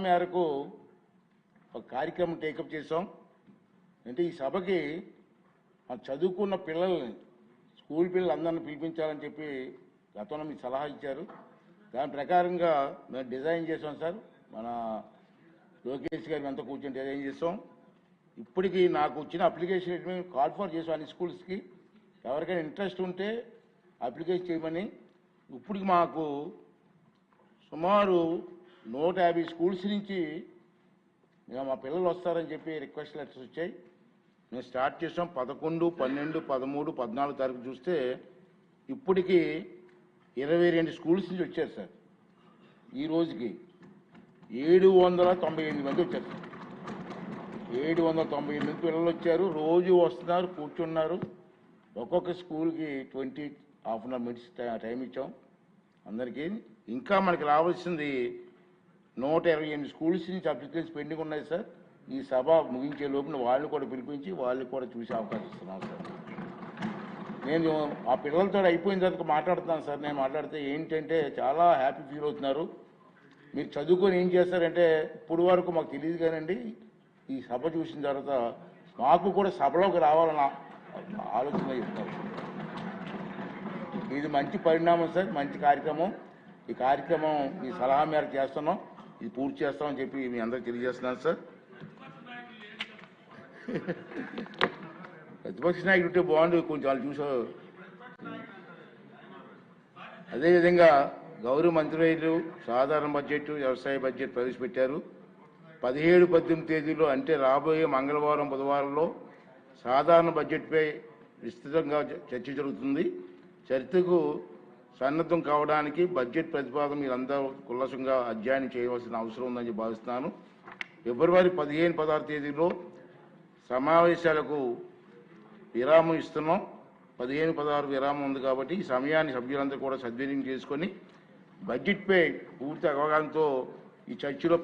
మేరకు ఒక కార్యక్రమం టేకప్ చేసాం. అంటే ఈ సభకి చదువుకున్న పిల్లల్ని స్కూల్ పిల్లలందరినీ పిలిపించాలని చెప్పి గతంలో మీకు సలహా ఇచ్చారు. దాని ప్రకారంగా మేము డిజైన్ చేసాం సార్. మన లోకేష్ గారు అంతా కూర్చొని డిజైన్ చేసాం. ఇప్పటికి నాకు వచ్చిన అప్లికేషన్ కాల్ ఫర్ చేసాం అన్ని స్కూల్స్కి. ఎవరికైనా ఇంట్రెస్ట్ ఉంటే అప్లికేషన్ చేయమని. ఇప్పటికి మాకు సుమారు 150 స్కూల్స్ నుంచి మా పిల్లలు వస్తారని చెప్పి రిక్వెస్ట్ లెటర్స్ వచ్చాయి. మేము స్టార్ట్ చేసాం 11, 12, 13, 14 తారీఖు చూస్తే ఇప్పటికి 22 స్కూల్స్ నుంచి వచ్చారు సార్. ఈ రోజుకి 798 మంది వచ్చారు సార్. 798 మంది పిల్లలు వచ్చారు. రోజు వస్తున్నారు, కూర్చున్నారు. ఒక్కొక్క స్కూల్కి 20 half an hour minutes time ఇచ్చాం అందరికీ. ఇంకా మనకి రావాల్సింది 128 స్కూల్స్ నుంచి అప్లికేషన్స్ పెండింగ్ ఉన్నాయి సార్. ఈ సభ ముగించే లోపల వాళ్ళు కూడా పిలిపించి వాళ్ళు కూడా చూసే అవకాశం ఇస్తున్నాం సార్. నేను ఆ పిల్లలతో అయిపోయిన తర్వాత మాట్లాడుతున్నాను సార్. నేను మాట్లాడితే ఏంటంటే చాలా హ్యాపీ ఫీల్ అవుతున్నారు. మీరు చదువుకొని ఏం చేస్తారంటే ఇప్పుడు వరకు మాకు తెలియదు కానండి, ఈ సభ చూసిన తర్వాత మాకు కూడా సభలోకి రావాలన్న ఆలోచన చెప్తారు. ఇది మంచి పరిణామం సార్, మంచి కార్యక్రమం. ఈ కార్యక్రమం మీ సలహా మేరకు చేస్తున్నాం. ఇది పూర్తి చేస్తామని చెప్పి మీ అందరికి తెలియజేస్తున్నాను సార్. ప్రతిపక్ష నాయకుడు ఉంటే బాగుండు, కొంచెం వాళ్ళు చూసా. అదేవిధంగా గౌరవ మంత్రివర్యులు సాధారణ బడ్జెట్, వ్యవసాయ బడ్జెట్ ప్రవేశపెట్టారు. 17, 18 తేదీలో అంటే రాబోయే మంగళవారం, బుధవారంలో సాధారణ బడ్జెట్పై విస్తృతంగా చర్చ జరుగుతుంది. చర్చకు సన్నద్ధం కావడానికి బడ్జెట్ ప్రతిపాదన మీరందరూ కుల్లసంగా అధ్యయనం చేయవలసిన అవసరం ఉందని భావిస్తున్నాను. ఫిబ్రవరి 15, 16 తేదీలో సమావేశాలకు విరామం ఇస్తున్నాం. 15, 16 విరామం ఉంది కాబట్టి ఈ సమయాన్ని సభ్యులందరూ కూడా సద్వినియోగం చేసుకొని బడ్జెట్పై పూర్తి అవగాహనతో ఈ చర్చలో